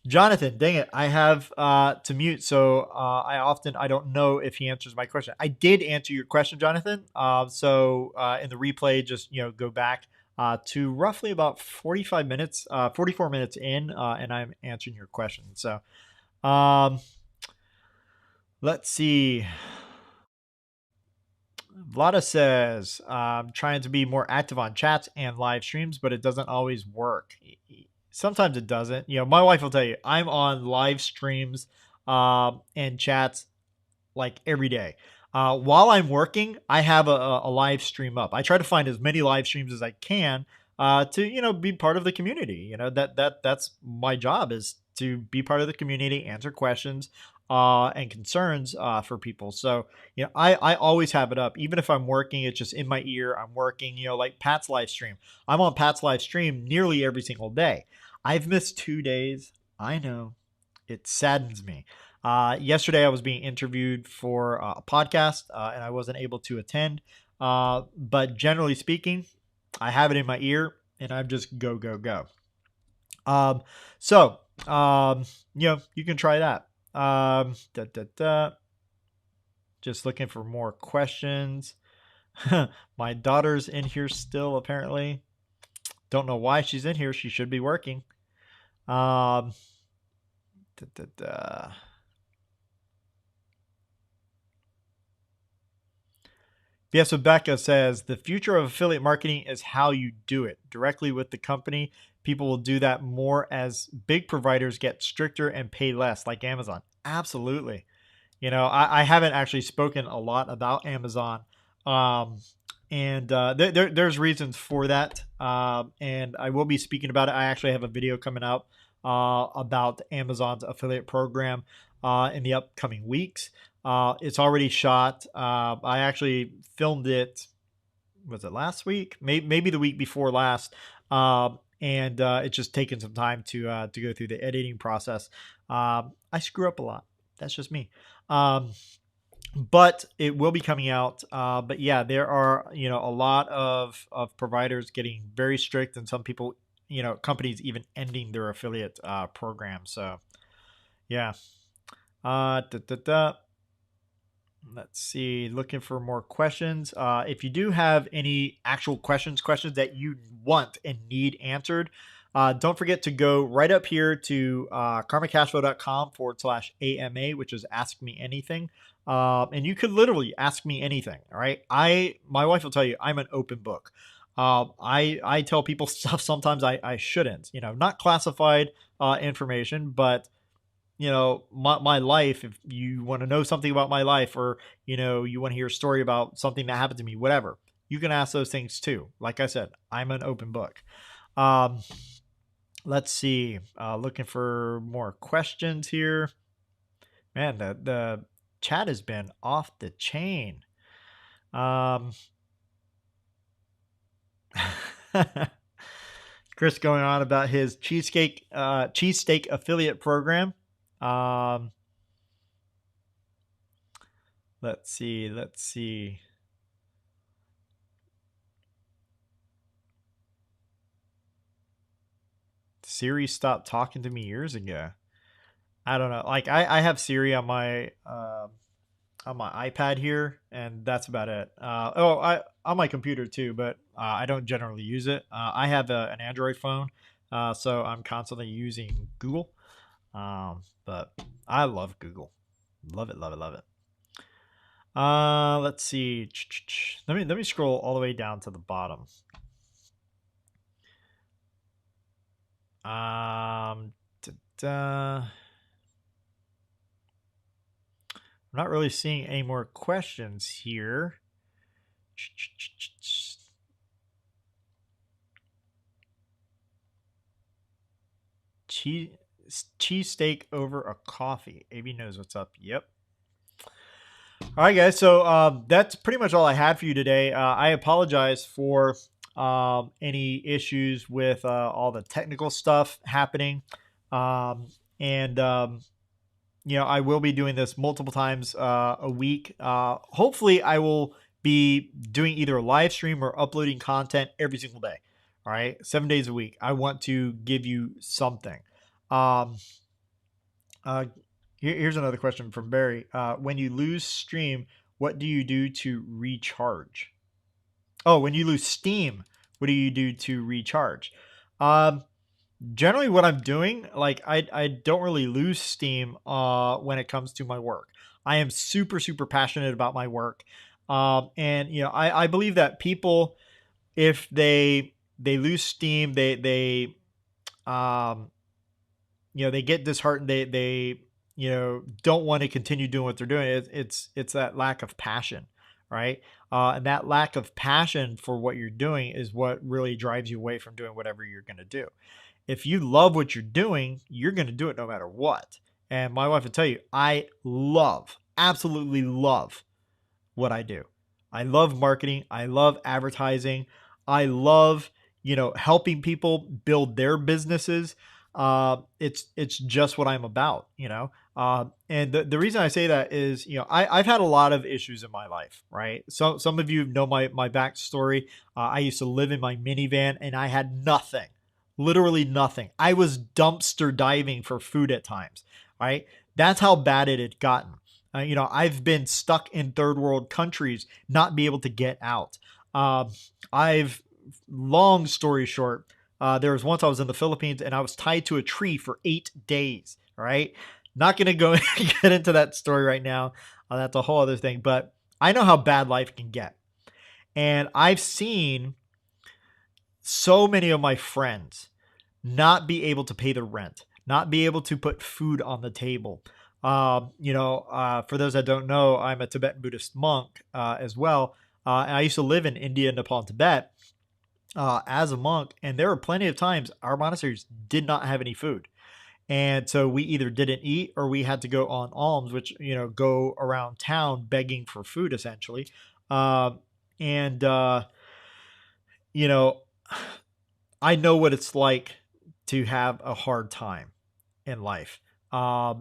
Jonathan, dang it, I have to mute, so I don't know if he answers my question. I did answer your question, Jonathan. So in the replay, just go back to roughly about 44 minutes in, and I'm answering your question. So let's see. Vlada says, I'm trying to be more active on chats and live streams, but it doesn't always work. Sometimes it doesn't. My wife will tell you, I'm on live streams and chats like every day. While I'm working, I have a live stream up. I try to find as many live streams as I can to be part of the community. That's my job, is to be part of the community, answer questions and concerns for people. So I always have it up, even if I'm working. It's just in my ear. I'm working. Like Pat's live stream. I'm on Pat's live stream nearly every single day. I've missed 2 days. I know, it saddens me. Yesterday, I was being interviewed for a podcast, and I wasn't able to attend. But generally speaking, I have it in my ear, and I'm just go, go, go. So, you can try that. Just looking for more questions. My daughter's in here still, apparently. Don't know why she's in here. She should be working. Yes, Rebecca says the future of affiliate marketing is how you do it directly with the company. People will do that more as big providers get stricter and pay less, like Amazon. Absolutely. I haven't actually spoken a lot about Amazon, and there's reasons for that, and I will be speaking about it. I actually have a video coming out about Amazon's affiliate program in the upcoming weeks. It's already shot. I actually filmed it. Was it last week? Maybe the week before last. And it's just taken some time to go through the editing process. I screw up a lot. That's just me. But it will be coming out. But yeah, there are a lot of providers getting very strict, and some people, companies even ending their affiliate program. So yeah. Let's see, looking for more questions. If you do have any actual questions that you want and need answered, don't forget to go right up here to karmacashflow.com/AMA, which is Ask Me Anything. And you could literally ask me anything. All right. My wife will tell you I'm an open book. I tell people stuff sometimes I shouldn't, not classified information, but my life. If you want to know something about my life, or you want to hear a story about something that happened to me, whatever, you can ask those things too. Like I said, I'm an open book. Let's see, looking for more questions here. Man, the chat has been off the chain. Chris going on about his cheesesteak affiliate program. Let's see. Siri stopped talking to me years ago. I don't know. Like I have Siri on my iPad here, and that's about it. I on my computer too, but I don't generally use it. I have an Android phone, so I'm constantly using Google. But I love Google. Love it. Let's see. Let me scroll all the way down to the bottom. I'm not really seeing any more questions here. Cheesesteak over a coffee. AB knows what's up. Yep. All right, guys. So that's pretty much all I had for you today. I apologize for any issues with all the technical stuff happening. And I will be doing this multiple times a week. Hopefully, I will be doing either a live stream or uploading content every single day. All right, 7 days a week. I want to give you something. Here's another question from Barry. When you lose stream, what do you do to recharge? Oh, when you lose steam, what do you do to recharge? Generally what I'm doing, like I don't really lose steam when it comes to my work. I am super, super passionate about my work. And I believe that people, if they lose steam, they get disheartened, they don't want to continue doing what they're doing. It's that lack of passion, right? And that lack of passion for what you're doing is what really drives you away from doing whatever you're going to do. If you love what you're doing, you're going to do it no matter what. And my wife will tell you, I absolutely love what I do. I love marketing. I love advertising. I love, helping people build their businesses. It's just what I'm about. And the reason I say that is, I've had a lot of issues in my life, right? So some of you know my backstory. I used to live in my minivan and I had nothing, literally nothing. I was dumpster diving for food at times, right? That's how bad it had gotten. I've been stuck in third world countries, not be able to get out. Long story short, there was once I was in the Philippines and I was tied to a tree for 8 days. All right. Not going to go get into that story right now. That's a whole other thing, but I know how bad life can get. And I've seen so many of my friends not be able to pay the rent, not be able to put food on the table. For those that don't know, I'm a Tibetan Buddhist monk as well. And I used to live in India, Nepal, and Tibet as a monk. And there were plenty of times our monasteries did not have any food. And so we either didn't eat or we had to go on alms, which, go around town begging for food essentially. I know what it's like to have a hard time in life. I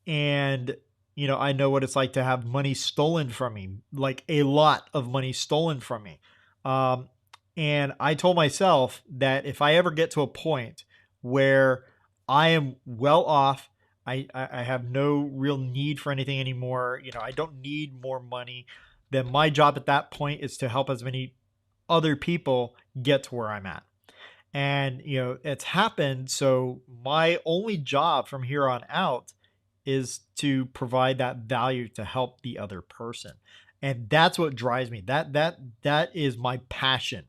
know what it's like to have money stolen from me, like a lot of money stolen from me. And I told myself that if I ever get to a point where I am well off, I have no real need for anything anymore, I don't need more money, then my job at that point is to help as many other people get to where I'm at. And, it's happened. So my only job from here on out is to provide that value to help the other person. And that's what drives me. That is my passion.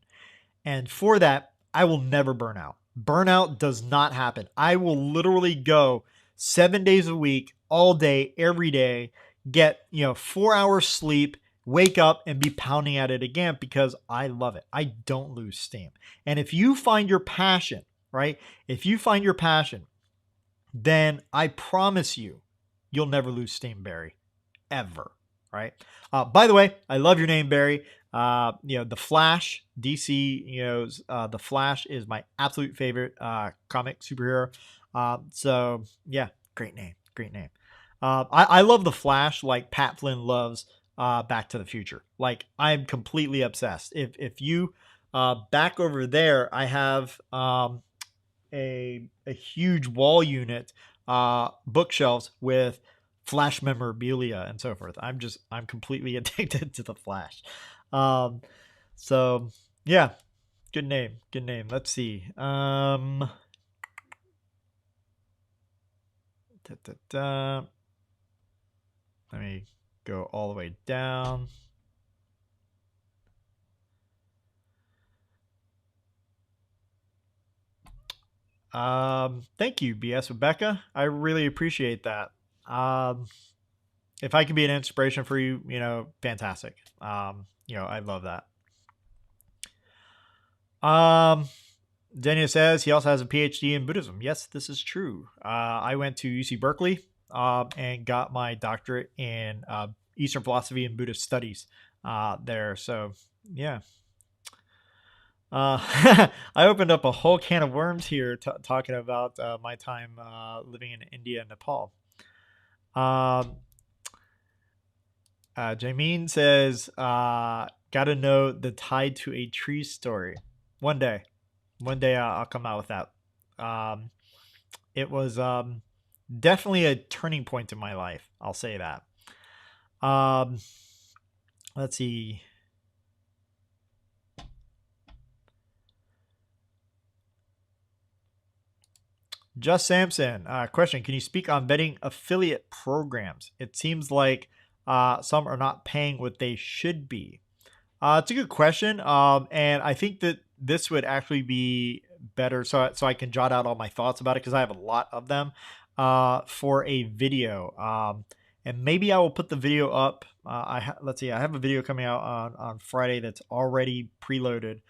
And for that, I will never burn out. Burnout does not happen. I will literally go 7 days a week, all day, every day, get, 4 hours sleep, wake up and be pounding at it again because I love it. I don't lose steam. And if you find your passion, right? If you find your passion, then I promise you'll never lose steam, Barry, ever. Right. By the way, I love your name, Barry. The Flash, DC, the Flash is my absolute favorite comic superhero. So yeah, great name. I love the Flash like Pat Flynn loves Back to the Future. Like I'm completely obsessed. If you back over there, I have a huge wall unit, bookshelves with Flash memorabilia and so forth. I'm completely addicted to the Flash. So yeah, good name. Let's see. Let me go all the way down. Thank you, BS Rebecca. I really appreciate that. If I can be an inspiration for you, fantastic. I love that. Daniel says he also has a PhD in Buddhism. Yes, this is true. I went to UC Berkeley and got my doctorate in Eastern philosophy and Buddhist studies there. So yeah. I opened up a whole can of worms here talking about my time living in India and Nepal. Jameen says, gotta know the tied to a tree story. One day I'll come out with that. It was definitely a turning point in my life. I'll say that. Let's see. Just Samson, question. Can you speak on vetting affiliate programs? It seems like some are not paying what they should be. It's a good question. And I think that this would actually be better so I can jot out all my thoughts about it because I have a lot of them. for a video. And maybe I will put the video up. Let's see, I have a video coming out on Friday that's already preloaded.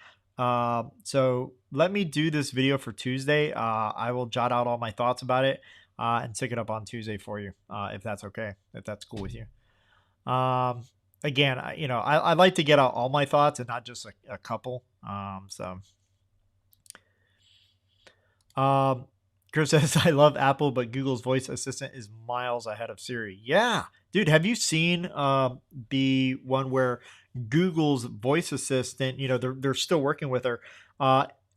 So let me do this video for Tuesday. I will jot out all my thoughts about it and stick it up on Tuesday for you, if that's okay, if that's cool with you. Again, I like to get out all my thoughts and not just a couple. Chris says, I love Apple, but Google's voice assistant is miles ahead of Siri. Yeah, dude, have you seen the one where Google's voice assistant, they're still working with her,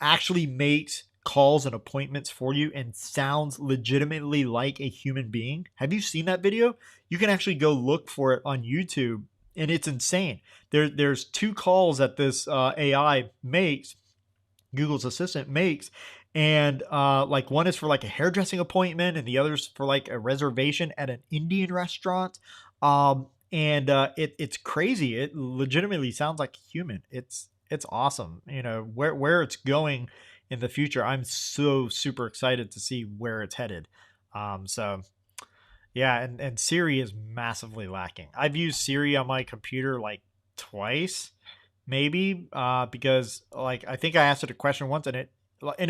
actually makes calls and appointments for you and sounds legitimately like a human being? Have you seen that video? You can actually go look for it on YouTube, and it's insane. There's 2 calls that this AI makes, Google's assistant makes, and like one is for like a hairdressing appointment and the other's for like a reservation at an Indian restaurant. It's crazy. It legitimately sounds like a human. It's awesome. Where it's going in the future, I'm so super excited to see where it's headed. Yeah, and Siri is massively lacking. I've used Siri on my computer like twice, maybe, because like I think I asked it a question once, and it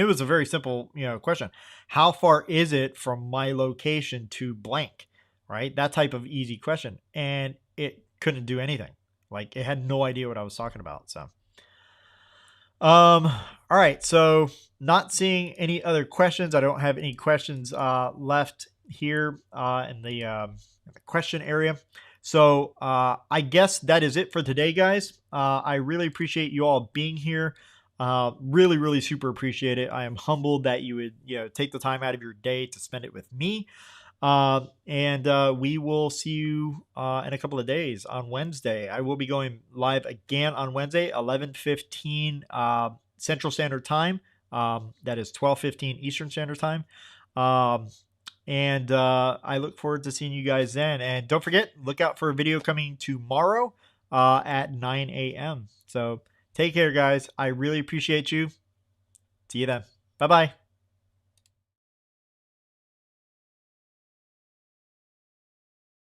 was a very simple question. How far is it from my location to blank? Right, that type of easy question, and it couldn't do anything. Like, it had no idea what I was talking about. So all right, so not seeing any other questions. I don't have any questions left here in the question area. So I guess that is it for today, guys. I really appreciate you all being here. Really, really super appreciate it. I am humbled that you would take the time out of your day to spend it with me. We will see you in a couple of days on Wednesday. I will be going live again on Wednesday, 11:15 Central Standard Time. That is 12:15 Eastern Standard Time. I look forward to seeing you guys then. And don't forget, look out for a video coming tomorrow at 9 a.m. So take care, guys. I really appreciate you. See you then. Bye-bye.